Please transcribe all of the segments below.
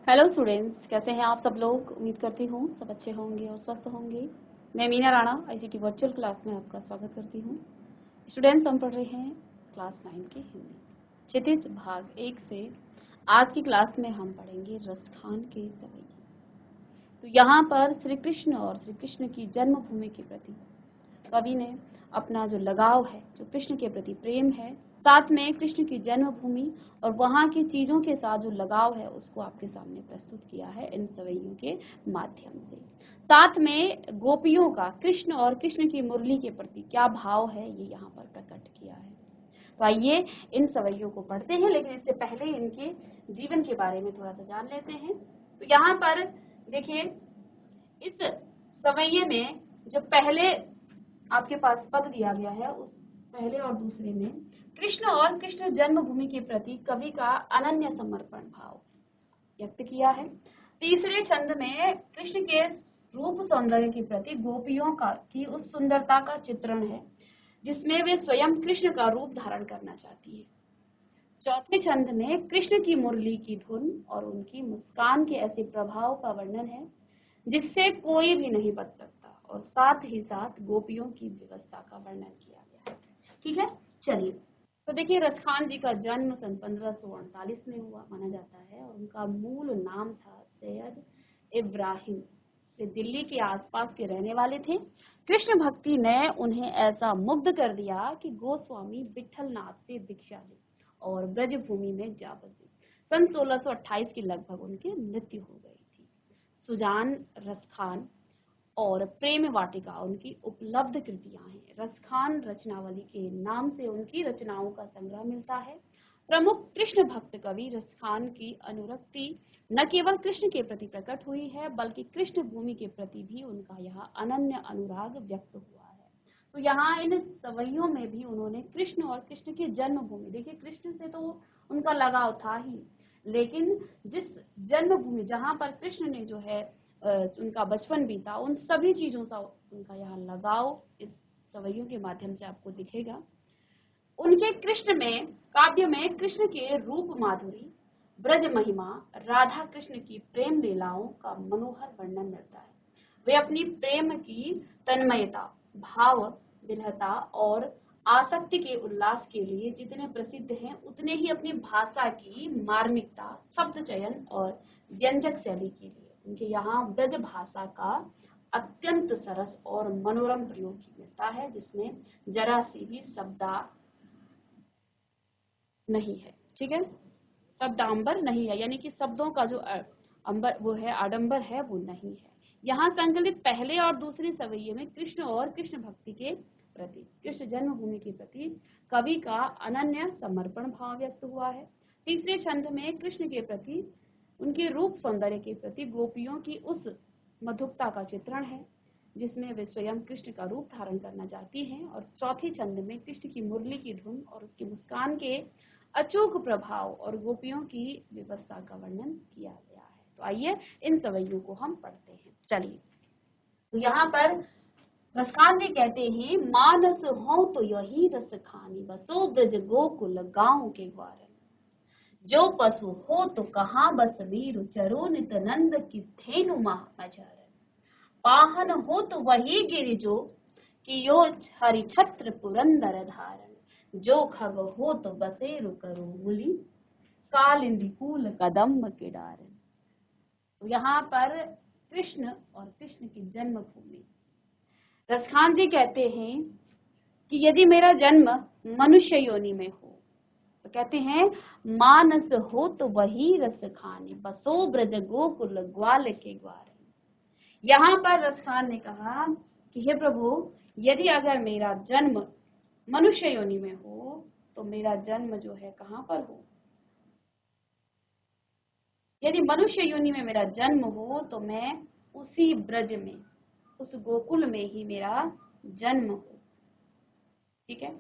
Hello students, कैसे हैं आप सब लोग। उम्मीद करती हूँ सब अच्छे होंगे और स्वस्थ होंगे। मैं Meena Rana ICT virtual class में आपका स्वागत करती हूँ। स्टूडेंट्स, हम पढ़ रहे हैं क्लास 9 की हिंदी क्षितिज भाग 1 से। आज की क्लास में हम पढ़ेंगे रसखान के सवैये। तो यहाँ पर श्री कृष्ण और श्री कृष्ण की जन्मभूमि के प्रति कवि ने अपना जो लगाव है, जो कृष्ण के प्रति प्रेम है, साथ में कृष्ण की जन्मभूमि और वहाँ की चीजों के साथ जो लगाव है, उसको आपके सामने प्रस्तुत किया है इन सवैयों के माध्यम से। साथ में गोपियों का कृष्ण और कृष्ण की मुरली के प्रति क्या भाव है, ये यहाँ पर प्रकट किया है। तो आइए इन सवैयों को पढ़ते हैं, लेकिन इससे पहले इनके जीवन के बारे में थोड़ा सा जान लेते हैं। तो यहाँ पर देखिए, इस सवैये में जो पहले आपके पास पद दिया गया है, उस पहले और दूसरे में कृष्ण और कृष्ण जन्मभूमि के प्रति कवि का अनन्य समर्पण भाव व्यक्त किया है। तीसरे छंद में कृष्ण के रूप सौंदर्य के प्रति गोपियों की उस सुंदरता का चित्रण है जिसमें वे स्वयं कृष्ण का रूप धारण करना चाहती है। चौथे छंद में कृष्ण की मुरली की धुन और उनकी मुस्कान के ऐसे प्रभाव का वर्णन है जिससे कोई भी नहीं बच सकता, और साथ ही साथ गोपियों की व्यवस्था का वर्णन किया गया है। ठीक है, चलिए। तो देखिए, रसखान जी का जन्म सन 1548 में हुआ माना जाता है और उनका मूल नाम था सैयद इब्राहिम। वे दिल्ली के आसपास के रहने वाले थे। कृष्ण भक्ति ने उन्हें ऐसा मुग्ध कर दिया कि गोस्वामी विठल नाथ से दीक्षा ली और ब्रजभूमि में जा बसे। सन 1628 के लगभग उनकी मृत्यु हो गई थी। सुजान रसखान और प्रेम वाटिका उनकी उपलब्ध कृतियां हैं। रसखान रचनावली के नाम से उनकी रचनाओं का संग्रह मिलता है। प्रमुख कृष्ण भक्त कवि रसखान की अनुरक्ति न केवल कृष्ण के प्रति प्रकट हुई है, बल्कि कृष्ण भूमि के प्रति भी उनका यहाँ अनन्य अनुराग व्यक्त हुआ है। तो यहाँ इन सवैयों में भी उन्होंने कृष्ण और कृष्ण की जन्मभूमि, देखिए कृष्ण से तो उनका लगाव था ही, लेकिन जिस जन्मभूमि जहाँ पर कृष्ण ने जो है उनका बचपन बीता, उन सभी चीजों का उनका यहाँ लगाव इस सवैयों के माध्यम से आपको दिखेगा। उनके कृष्ण में, काव्य में कृष्ण के रूप माधुरी, ब्रज महिमा, राधा कृष्ण की प्रेम लीलाओं का मनोहर वर्णन मिलता है। वे अपनी प्रेम की तन्मयता, भाव विरहता और आसक्ति के उल्लास के लिए जितने प्रसिद्ध हैं, उतने ही अपनी भाषा की मार्मिकता, शब्द चयन और व्यंजक शैली के लिए उनके यहाँ ब्रज भाषा का अत्यंत सरस और मनोरम प्रयोग मिलता है, जिसमें जरा सी भी शब्दा नहीं है। ठीक है, शब्दांबर नहीं है, यानी कि शब्दों का जो अंबर वो है, आडंबर है, वो नहीं है। यहाँ संकलित पहले और दूसरे सवैये में कृष्ण और कृष्ण भक्ति के प्रति, कृष्ण जन्मभूमि के प्रति कवि का अनन्य समर्पण भाव व्यक्त हुआ है। तीसरे छंद में कृष्ण के प्रति, उनके रूप सौंदर्य के प्रति गोपियों की उस मधुरता का चित्रण है जिसमें वे स्वयं कृष्ण का रूप धारण करना चाहती हैं। और चौथे छंद में कृष्ण की मुरली की धुन और उसकी मुस्कान के अचूक प्रभाव और गोपियों की व्यवस्था का वर्णन किया गया है। तो आइए इन सवैयों को हम पढ़ते हैं। चलिए, तो यहाँ पर रसखान जी कहते हैं, मानस हो तो यही रस खानी, बसो ब्रज गोकुल गांव के ग्वार। जो पशु हो तो कहाँ बस वीरु, चरो नित नंद की धेनु महाचर। पाहन हो तो वही गिरिजो, कि यो हरि छत्र पुरंदर धारण। जो खग हो तो बसेरु करो मुली, कालिंदी कूल कदम्ब के डारन। तो यहाँ पर कृष्ण और कृष्ण की जन्मभूमि, रसखान जी कहते हैं कि यदि मेरा जन्म मनुष्य योनि में हो, तो कहते हैं मानस हो तो वही रस खाने, बसो ब्रज गोकुल ग्वाल के ग्वार। यहाँ पर रसखान ने कहा कि हे प्रभु, यदि अगर मेरा जन्म मनुष्य योनि में हो तो मेरा जन्म जो है कहाँ पर हो। यदि मनुष्य योनि में मेरा जन्म हो तो मैं उसी ब्रज में, उस गोकुल में ही मेरा जन्म हो। ठीक है,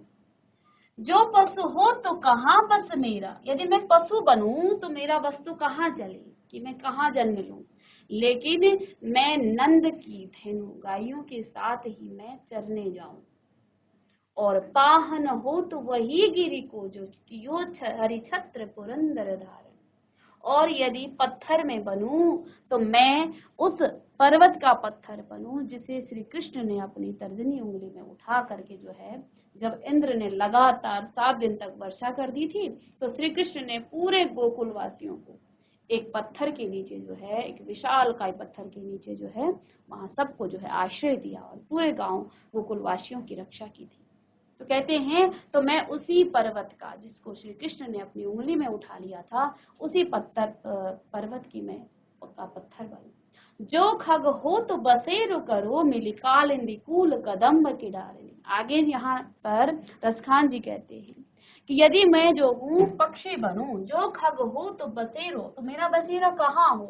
जो पशु हो तो कहाँ बस मेरा, यदि मैं पशु बनूं तो मेरा वस्तु कहाँ चले, कि मैं कहाँ जन्म लूं। लेकिन मैं नंद की धेनु, गायों के साथ ही मैं चरने जाऊं। और पाहन हो तो वही गिरी को, जो कियो हरि छत्र पुरंदर धारण। और यदि पत्थर में बनूं तो मैं उस पर्वत का पत्थर बनूं जिसे श्री कृष्ण ने अपनी तर्जनी उंगली में उठा करके जो है, जब इंद्र ने लगातार 7 दिन तक वर्षा कर दी थी, तो श्री कृष्ण ने पूरे गोकुल वासियों को एक पत्थर के नीचे जो है, एक विशालकाय पत्थर के नीचे जो है, वहां सबको जो है आश्रय दिया और पूरे गांव गोकुल वासियों की रक्षा की थी। तो कहते हैं, तो मैं उसी पर्वत का, जिसको श्री कृष्ण ने अपनी उंगली में उठा लिया था, उसी पर्वत की मैं का पत्थर बनूं। जो खग हो तो बसेरो करो, मिली कालिंदी कूल कदम्ब की डालनी। आगे यहाँ पर रसखान जी कहते हैं कि यदि मैं जो हूँ पक्षी बनूं, जो खग हो तो बसेरो, तो मेरा बसेरा कहाँ हो?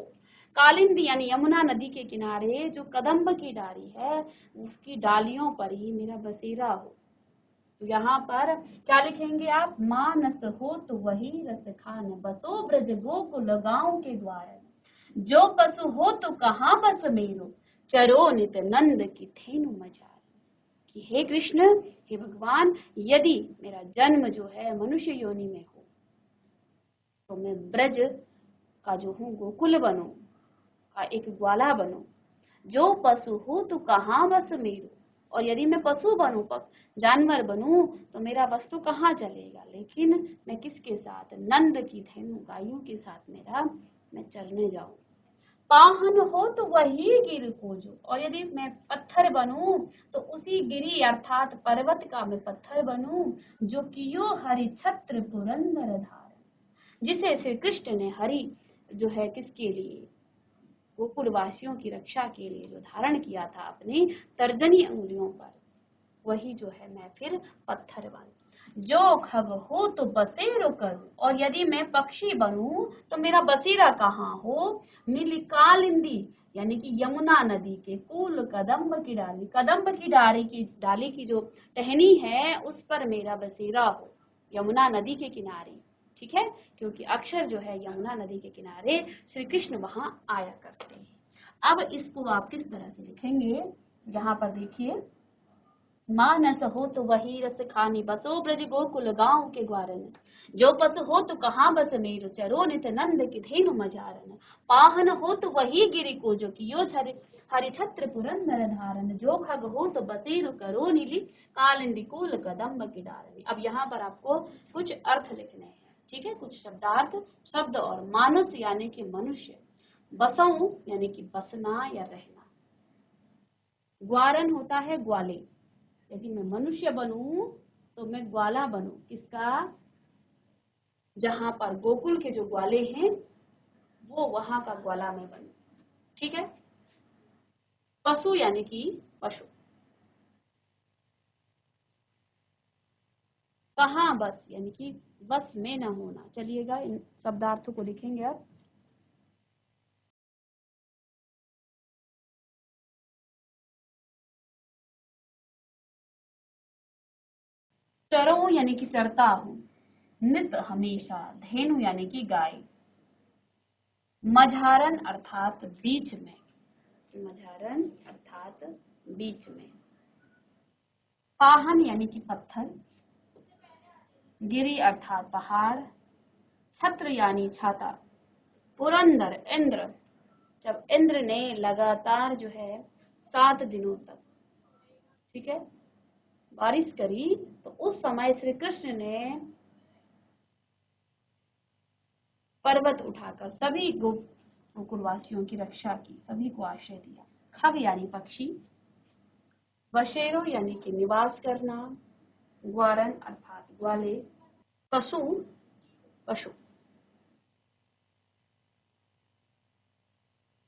कालिंदी यानी यमुना नदी के किनारे जो कदम्ब की डाली है, उसकी डालियों पर ही मेरा बसेरा हो। तो यहाँ पर क्या लिखेंगे आप? मानस हो तो वही रस खान, बसो ब्रज गोकुल गांव के द्वार। जो पशु हो तो कहाँ बस मेरो, चरो नित नंद की थेनु मजार। कि हे कृष्ण, हे भगवान, यदि मेरा जन्म जो है मनुष्य योनि में हो तो मैं ब्रज का जो हूँ गोकुल बनूं, का एक ग्वाला बनूं। जो पशु हो तो कहाँ बस मेरो, और यदि मैं पशु बनूं, जानवर बनूं, तो मेरा बस तो कहाँ चलेगा, लेकिन मैं किसके साथ? नंद की धेनु गायों के साथ मेरा मैं चरने जाऊं। पाहन हो तो वही गिर खोजो, और यदि मैं पत्थर बनूं तो उसी गिरी अर्थात पर्वत का मैं पत्थर बनूं, जो कियो हरि छत्र पुरंदर धारण, जिसे श्री कृष्ण ने हरि जो है किसके लिए? गोकुल वासियों की रक्षा के लिए जो धारण किया था अपनी तर्जनी अंगुलियों पर, वही जो है मैं फिर पत्थर बनूं। जो खग हो तो बसेरो करूं, और यदि मैं पक्षी बनूं तो मेरा बसेरा कहाँ हो? मिली कालिंदी यानी कि यमुना नदी के कूल कदम्ब की डाली, कदम्ब की डाली की जो टहनी है उस पर मेरा बसेरा हो, यमुना नदी के किनारे। ठीक है, क्योंकि अक्षर जो है यमुना नदी के किनारे श्री कृष्ण वहां आया करते हैं। अब इसको आप किस तरह से लिखेंगे? यहाँ पर देखिए, मानस हो तो वही रस खानी, बसो ब्रज गोकुल गांव के ग्वारन। जो पशु हो तो कहाँ बस मेरो, चरो नित नंद की धेनु मजारन। पाहन हो तो वही गिरि को, जो कियो हरिछत्र पुरंदर धारन। जो खग हो तो बसेरु करो नीली, कालिंदी कूल कदम्ब की डारनी। अब यहाँ पर आपको कुछ अर्थ लिखने हैं, ठीक है, कुछ शब्दार्थ। शब्द और मानस यानी कि मनुष्य, बसऊ यानी कि बसना या रहना, ग्वारन होता है ग्वाले। यदि मैं मनुष्य बनूं तो मैं ग्वाला बनूं, किसका? जहां पर गोकुल के जो ग्वाले हैं वो वहां का ग्वाला मैं बनूं। ठीक है। पशु यानी कि पशु, कहाँ बस यानी कि बस में न होना। चलिएगा इन शब्दार्थों को लिखेंगे आप। चरो यानी कि चरता हूं, नित हमेशा, धेनु यानी कि गाय, मझारन अर्थात बीच में, मझारन अर्थात बीच में, पाहन यानी कि पत्थर, गिरी अर्थात पहाड़, छत्र यानी छाता, पुरंदर इंद्र, जब इंद्र ने लगातार जो है 7 दिनों तक, ठीक है, बारिश करी, तो उस समय श्री कृष्ण ने पर्वत उठाकर सभी गोकुलवासियों की रक्षा की, सभी को आश्रय दिया। खग यानी पक्षी, बशेरो यानी कि निवास करना, ग्वारन अर्थात ग्वाले, पशु पशु,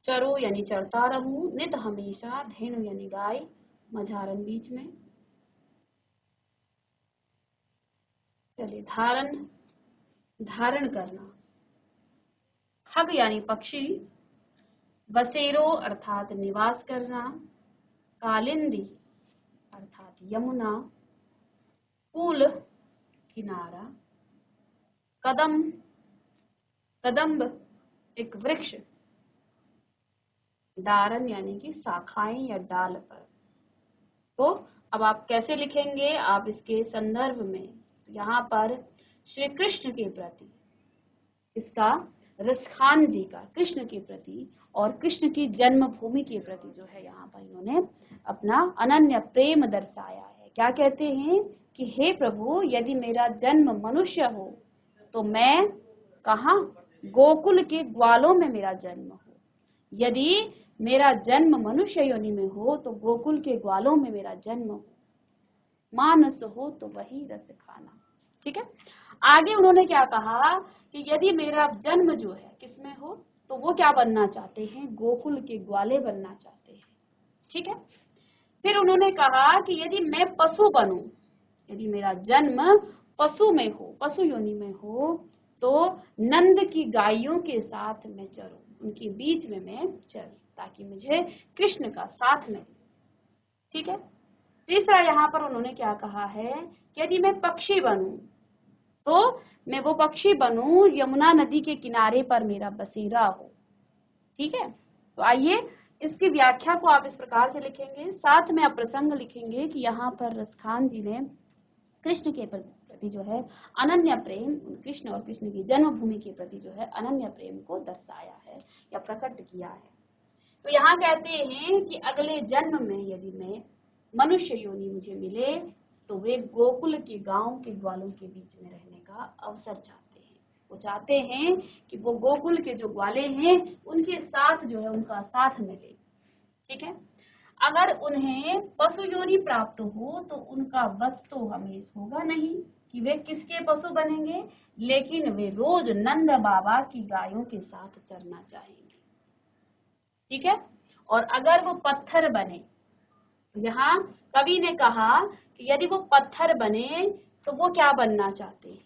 चरो यानी चरता रहूं, नित हमेशा, धेनु यानी गाय, मझारन बीच में। चलिए, धारण, धारण करना, खग यानी पक्षी, बसेरो अर्थात निवास करना, कालिंदी अर्थात यमुना, कूल किनारा, कदम कदम्ब एक वृक्ष, डारन यानी कि शाखाएं या डाल पर। तो अब आप कैसे लिखेंगे? आप इसके संदर्भ में यहाँ पर श्री कृष्ण के प्रति, इसका रसखान जी का कृष्ण के प्रति और कृष्ण की जन्मभूमि के प्रति जो है यहाँ पर इन्होंने अपना अनन्य प्रेम दर्शाया है। क्या कहते हैं कि हे प्रभु, यदि मेरा जन्म मनुष्य हो तो मैं कहाँ, गोकुल के ग्वालों में मेरा जन्म हो। यदि मेरा जन्म मनुष्य योनि में हो तो गोकुल के ग्वालों में मेरा जन्म हो। मानस हो तो वही रस खाना। ठीक है। आगे उन्होंने क्या कहा कि यदि मेरा जन्म जो है किसमें हो तो वो क्या बनना चाहते हैं, गोकुल के ग्वाले बनना चाहते हैं। ठीक है। फिर उन्होंने कहा कि यदि मैं पशु बनूं, यदि मेरा जन्म पशु में हो, पशु योनि में हो, तो नंद की गायों के साथ मैं चरूं, उनके बीच में मैं चरूं, ताकि मुझे कृष्ण का साथ मिले। ठीक है। तीसरा यहाँ पर उन्होंने क्या कहा है कि यदि मैं पक्षी बनूं तो मैं वो पक्षी बनूं यमुना नदी के किनारे पर मेरा बसेरा हो। ठीक है। तो आइए इसकी व्याख्या को आप इस प्रकार से लिखेंगे, साथ में आप प्रसंग लिखेंगे कि यहाँ पर रसखान जी ने कृष्ण के प्रति जो है अनन्य प्रेम, कृष्ण और कृष्ण की जन्मभूमि के प्रति जो है अनन्य प्रेम को दर्शाया है या प्रकट किया है। तो यहाँ कहते हैं कि अगले जन्म में यदि मैं मनुष्य योनि मुझे मिले तो वे गोकुल के गांव के ग्वालों के बीच में रहने का अवसर चाहते हैं। वो चाहते हैं कि वो गोकुल के जो ग्वाले हैं उनके साथ जो है उनका साथ मिले। ठीक है। अगर उन्हें पशु योनि प्राप्त हो तो उनका बस तो हमेशा होगा नहीं कि वे किसके पशु बनेंगे, लेकिन वे रोज नंद बाबा की गायों के साथ चरना चाहेंगे। ठीक है। और अगर वो पत्थर बने, यहाँ कवि ने कहा कि यदि वो पत्थर बने तो वो क्या बनना चाहते हैं,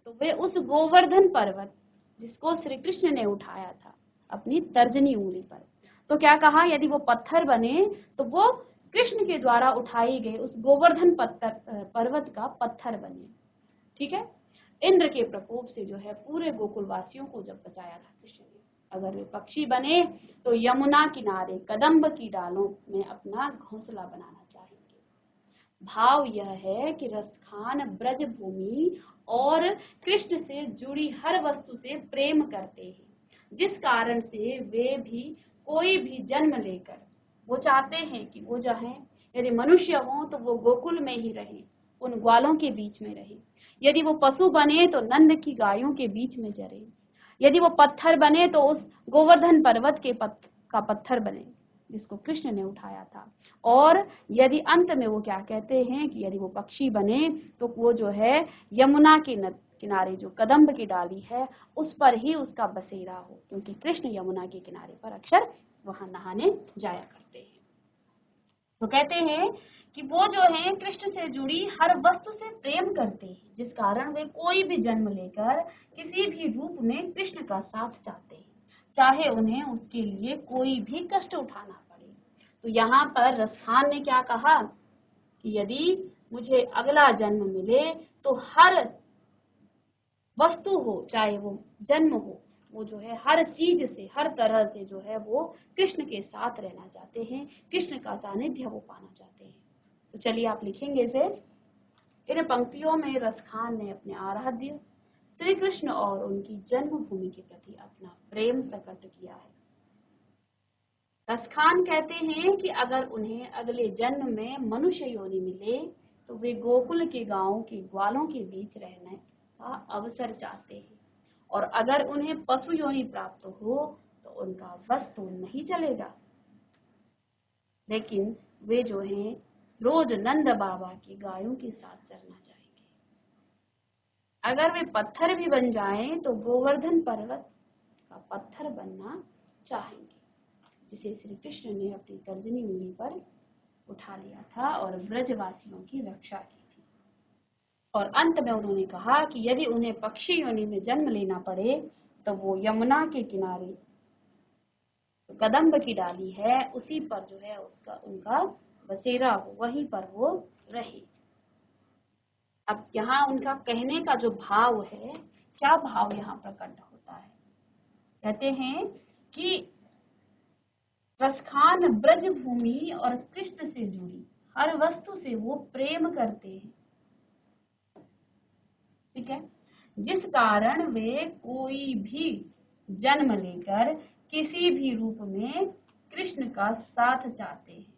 तो वे उस गोवर्धन पर्वत जिसको श्री कृष्ण ने उठाया था अपनी तर्जनी उंगली पर, तो क्या कहा, यदि वो पत्थर बने तो वो कृष्ण के द्वारा उठाई गए उस गोवर्धन पर्वत का पत्थर बने। ठीक है। इंद्र के प्रकोप से जो है पूरे गोकुल वासियों को जब बचाया था कृष्ण ने। अगर वे पक्षी बने तो यमुना किनारे कदम्ब की डालों में अपना घोंसला बनाना चाहेंगे। भाव यह है कि रसखान ब्रज भूमि और कृष्ण से जुड़ी हर वस्तु से प्रेम करते हैं, जिस कारण से वे भी कोई भी जन्म लेकर वो चाहते हैं कि वो जो है यदि मनुष्य हो तो वो गोकुल में ही रहे, उन ग्वालों के बीच में रहे। यदि वो पशु बने तो नंद की गायों के बीच में चरे। यदि वो पत्थर बने तो उस गोवर्धन पर्वत के का पत्थर बने जिसको कृष्ण ने उठाया था। और यदि अंत में वो क्या कहते हैं कि यदि वो पक्षी बने तो वो जो है यमुना के किनारे जो कदम्ब की डाली है उस पर ही उसका बसेरा हो, क्योंकि कृष्ण यमुना के किनारे पर अक्सर वहां नहाने जाया करते हैं। तो कहते हैं कि वो जो है कृष्ण से जुड़ी हर वस्तु से प्रेम करते हैं, जिस कारण वे कोई भी जन्म लेकर किसी भी रूप में कृष्ण का साथ चाहते हैं, चाहे उन्हें उसके लिए कोई भी कष्ट उठाना पड़े। तो यहाँ पर रसखान ने क्या कहा कि यदि मुझे अगला जन्म मिले तो हर वस्तु हो, चाहे वो जन्म हो, वो जो है हर चीज से, हर तरह से जो है वो कृष्ण के साथ रहना चाहते हैं, कृष्ण का सानिध्य वो पाना चाहते हैं। तो चलिए आप लिखेंगे इसे। इन पंक्तियों में रसखान ने अपने आराध्य श्री कृष्ण और उनकी जन्मभूमि के प्रति अपना प्रेम प्रकट किया है। रसखान कहते हैं कि अगर उन्हें अगले जन्म में मनुष्य योनि मिले तो वे गोकुल के गांवों के ग्वालों के बीच रहने का अवसर चाहते हैं, और अगर उन्हें पशु योनि प्राप्त हो तो उनका वश तो नहीं चलेगा, लेकिन वे जो हैं रोज नंद बाबा की गायों के साथ चरना चाहेंगे। अगर वे पत्थर भी बन जाएं तो गोवर्धन पर्वत का पत्थर बनना चाहेंगे, जिसे श्री कृष्ण ने अपनी तर्जनी उंगली पर उठा लिया था और ब्रजवासियों की रक्षा की थी। और अंत में उन्होंने कहा कि यदि उन्हें पक्षी योनि में जन्म लेना पड़े तो वो यमुना के किनारे तो कदम्ब की डाली है उसी पर जो है उसका उनका बसेरा हो, वहीं पर वो रहे। अब यहाँ उनका कहने का जो भाव है, क्या भाव यहाँ प्रकट होता है, कहते हैं कि रसखान ब्रज भूमि और कृष्ण से जुड़ी हर वस्तु से वो प्रेम करते हैं। ठीक है। जिस कारण वे कोई भी जन्म लेकर किसी भी रूप में कृष्ण का साथ चाहते हैं,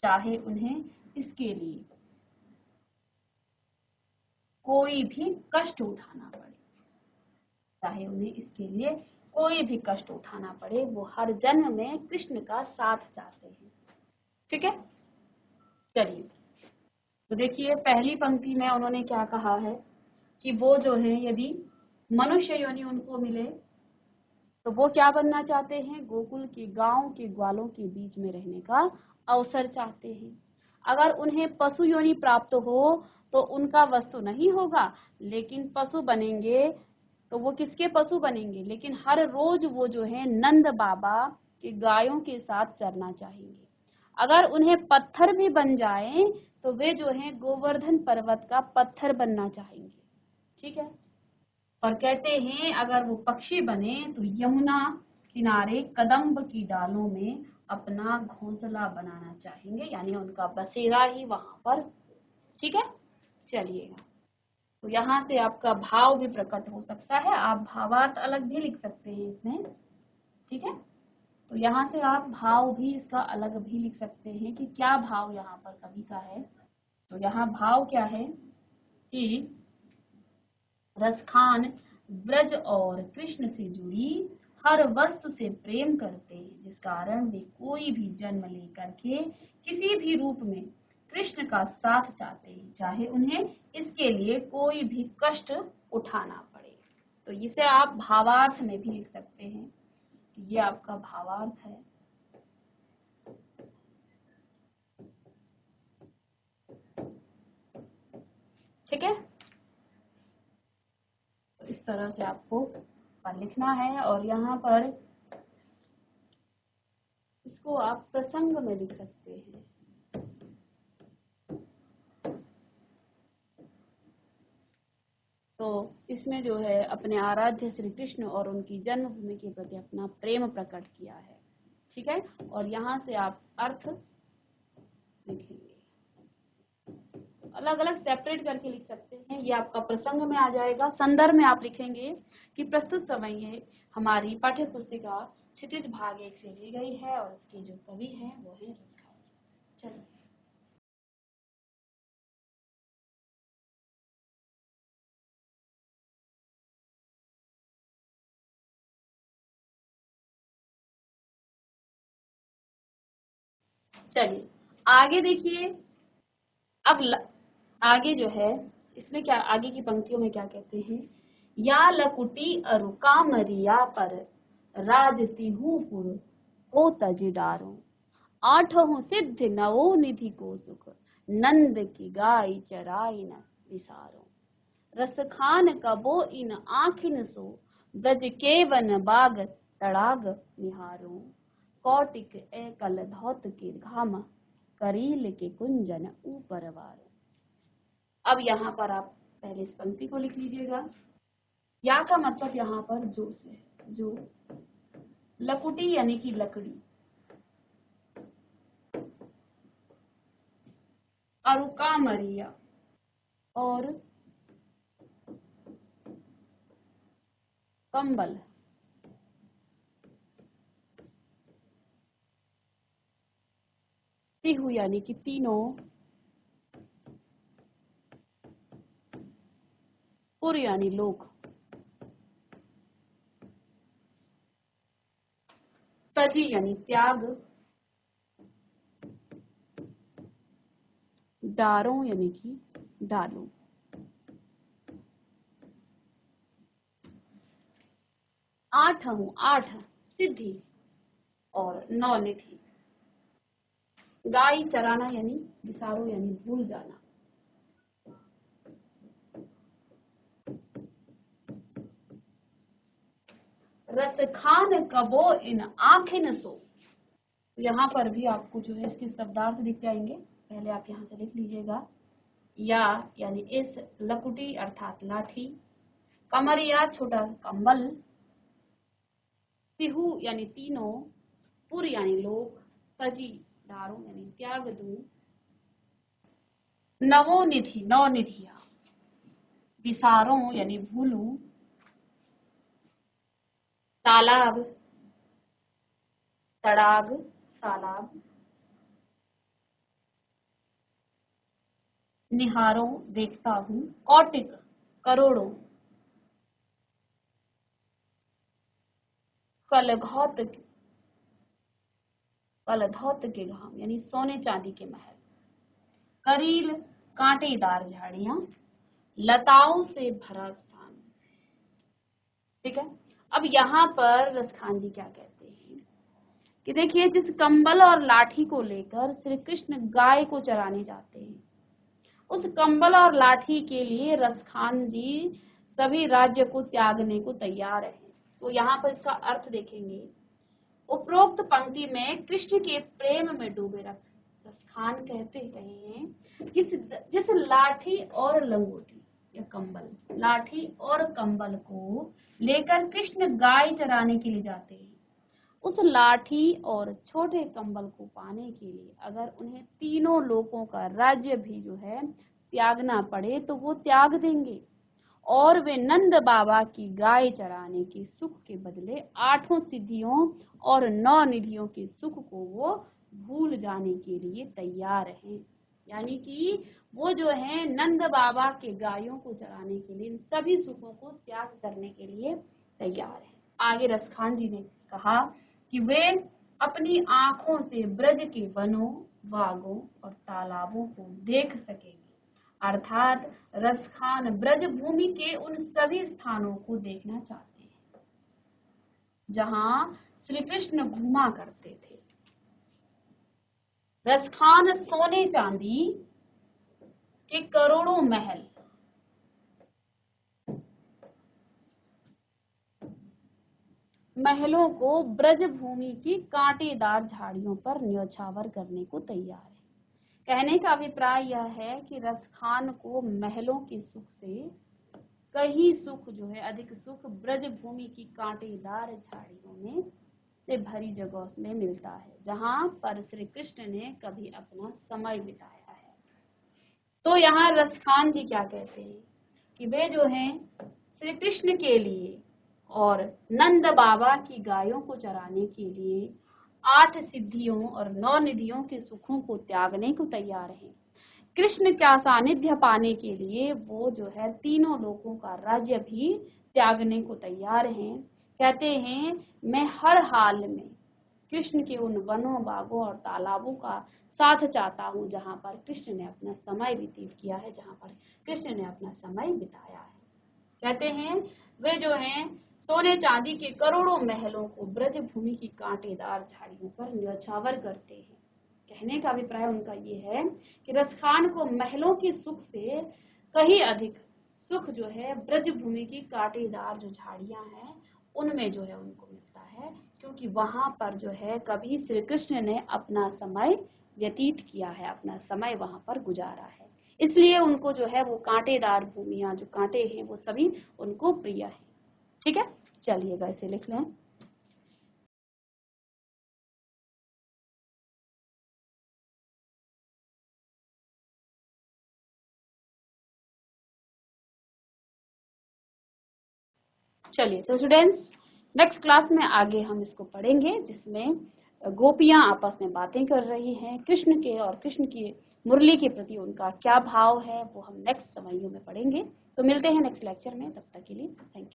चाहे उन्हें इसके लिए कोई भी कष्ट उठाना पड़े, चाहे उन्हें इसके लिए कोई भी कष्ट उठाना पड़े, वो हर जन्म में कृष्ण का साथ चाहते हैं। ठीक है, चलिए तो देखिए पहली पंक्ति में उन्होंने क्या कहा है कि वो जो है यदि मनुष्य योनि उनको मिले तो वो क्या बनना चाहते हैं, गोकुल के गांव के ग्वालों के बीच में रहने का अवसर चाहते हैं। अगर उन्हें पशु योनि प्राप्त हो तो उनका वश तो नहीं होगा, लेकिन पशु बनेंगे तो वो किसके पशु बनेंगे, लेकिन हर रोज वो जो है नंद बाबा के गायों के साथ चरना चाहेंगे। अगर उन्हें पत्थर भी बन जाए तो वे जो है गोवर्धन पर्वत का पत्थर बनना चाहेंगे। ठीक है, और कहते हैं अगर वो पक्षी बने तो यमुना किनारे कदम्ब की डालों में अपना घोंसला बनाना चाहेंगे, यानी उनका बसेरा ही वहां पर। ठीक है, चलिएगा तो यहाँ से आपका भाव भी प्रकट हो सकता है, आप भावार्थ अलग भी लिख सकते हैं इसमें। ठीक है, तो यहाँ से आप भाव भी इसका अलग भी लिख सकते हैं कि क्या भाव यहाँ पर कवि का है। तो यहाँ भाव क्या है कि रसखान ब्रज और कृष्ण से जुड़ी हर वस्तु से प्रेम करते हैं, जिस कारण वे कोई भी जन्म लेकर के किसी भी रूप में कृष्ण का साथ चाहते हैं, चाहे उन्हें इसके लिए कोई भी कष्ट उठाना पड़े। तो इसे आप भावार्थ में भी लिख सकते हैं, ये आपका भावार्थ है। ठीक है, तो इस तरह से आपको लिखना है, और यहाँ पर इसको आप प्रसंग में लिख सकते हैं। तो इसमें जो है अपने आराध्य श्री कृष्ण और उनकी जन्मभूमि के प्रति अपना प्रेम प्रकट किया है। ठीक है, और यहाँ से आप अर्थ लिखेंगे, अलग अलग सेपरेट करके लिख सकते हैं, ये आपका प्रसंग में आ जाएगा। संदर्भ में आप लिखेंगे कि प्रस्तुत समय ये हमारी पाठ्य पुस्तिका क्षितिज भाग 1 से ली गई है और इसके जो कवि हैं वो है रसखान। चलिए चलिए आगे देखिए। अब आगे जो है इसमें क्या, आगे की पंक्तियों में क्या कहते हैं, या लकुटी अरु कामरिया पर राजतिहुपुर को तजिडारो, आठों सिद्ध नवो निधि को सुख, नंद की गाय चराई न विसारो, रसखान कबो इन आखिन सो, ब्रज केवन बाग तड़ाग निहारो, कौटिक एकल धौत के घाम, करील के कुंजन ऊपर वारो। अब यहाँ पर आप पहले इस पंक्ति को लिख लीजिएगा। या का मतलब यहाँ पर जो से, जो लकुटी यानी कि लकड़ी, अरुका मरिया और कंबल, तिहु यानी कि तीनों, पुर यानी लोक, तजी यानी त्याग, डारों यानी कि डालो, आठ हूँ आठ सिद्धि और नौ निधि, गाय चराना यानी विसारो यानी भूल जाना, रसखान कबो इन आखिन सो। यहाँ पर भी आपको जो है इसके शब्दार्थ दिख जाएंगे, पहले आप यहाँ से लिख लीजिएगा। या यानी इस लकुटी अर्थात लाठी, कमरिया छोटा कंबल, तिहु यानी तीनों, पुर यानी लोक, तजी डारो यानी त्याग दूं, नवो निधि नौ निधिया, विसारों यानी भूलूं, तालाब, तड़ाग, तालाब, निहारों देखता हूं, कौटिक करोड़ों, कलघौत कलधौत के घाम यानी सोने चांदी के महल, करील कांटेदार झाड़ियां, लताओं से भरा स्थान। ठीक है, अब यहाँ पर रसखान जी क्या कहते हैं कि देखिए, जिस कंबल और लाठी को लेकर श्री कृष्ण गाय को चराने जाते हैं, उस कंबल और लाठी के लिए रसखान जी सभी राज्य को त्यागने को तैयार है। तो यहाँ पर इसका अर्थ देखेंगे, उपरोक्त पंक्ति में कृष्ण के प्रेम में डूबे रसखान कहते हैं कि जिस लाठी और लंगोटी या कंबल, लाठी और कंबल को लेकर कृष्ण गाय चराने के लिए जाते हैं, उस लाठी और छोटे कंबल को पाने के लिए अगर उन्हें तीनों लोकों का राज्य भी जो है त्यागना पड़े तो वो त्याग देंगे, और वे नंद बाबा की गाय चराने के सुख के बदले 8 सिद्धियों और 9 निधियों के सुख को वो भूल जाने के लिए तैयार हैं। यानी कि वो जो है नंद बाबा के गायों को चराने के लिए सभी सुखों को त्याग करने के लिए तैयार है। आगे रसखान जी ने कहा कि वे अपनी आंखों से ब्रज के वनों, बागों और तालाबों को देख सकेंगे, अर्थात रसखान ब्रज भूमि के उन सभी स्थानों को देखना चाहते हैं जहां श्री कृष्ण घूमा करते थे। रसखान सोने चांदी के करोड़ों महल, महलों को ब्रज भूमि की कांटेदार झाड़ियों पर न्यौछावर करने को तैयार है। कहने का अभिप्राय यह है कि रसखान को महलों के सुख से कहीं सुख जो है, अधिक सुख ब्रज भूमि की कांटेदार झाड़ियों में से भरी जगह में मिलता है जहां पर श्री कृष्ण ने कभी अपना समय बिताया है। तो यहाँ रसखान जी क्या कहते हैं कि वे जो हैं श्री कृष्ण के लिए और नंद बाबा की गायों को चराने के लिए 8 सिद्धियों और 9 निधियों के सुखों को त्यागने को तैयार हैं। कृष्ण का सानिध्य पाने के लिए वो जो है तीनों लोकों का राज्य भी त्यागने को तैयार हैं। कहते हैं, मैं हर हाल में कृष्ण के उन वनों, बागों और तालाबों का साथ चाहता हूँ जहाँ पर कृष्ण ने अपना समय व्यतीत किया है, जहाँ पर कृष्ण ने अपना समय बिताया है। कहते हैं, वे जो हैं सोने चांदी के करोड़ों महलों को ब्रज भूमि की कांटेदार झाड़ियों पर न्यौछावर करते हैं। कहने का अभिप्राय उनका ये है कि रसखान को महलों के सुख से कहीं अधिक सुख जो है ब्रज भूमि की कांटेदार जो झाड़ियां हैं उनमें जो है उनको मिलता है, क्योंकि वहां पर जो है कभी श्री कृष्ण ने अपना समय व्यतीत किया है, अपना समय वहां पर गुजारा है, इसलिए उनको जो है वो कांटेदार भूमियां, जो कांटे हैं वो सभी उनको प्रिय है। ठीक है, चलिएगा इसे लिख लें। चलिए तो स्टूडेंट्स, नेक्स्ट क्लास में आगे हम इसको पढ़ेंगे जिसमें गोपियां आपस में बातें कर रही हैं, कृष्ण के और कृष्ण की मुरली के प्रति उनका क्या भाव है वो हम नेक्स्ट समयों में पढ़ेंगे। तो मिलते हैं नेक्स्ट लेक्चर में, तब तक के लिए थैंक यू।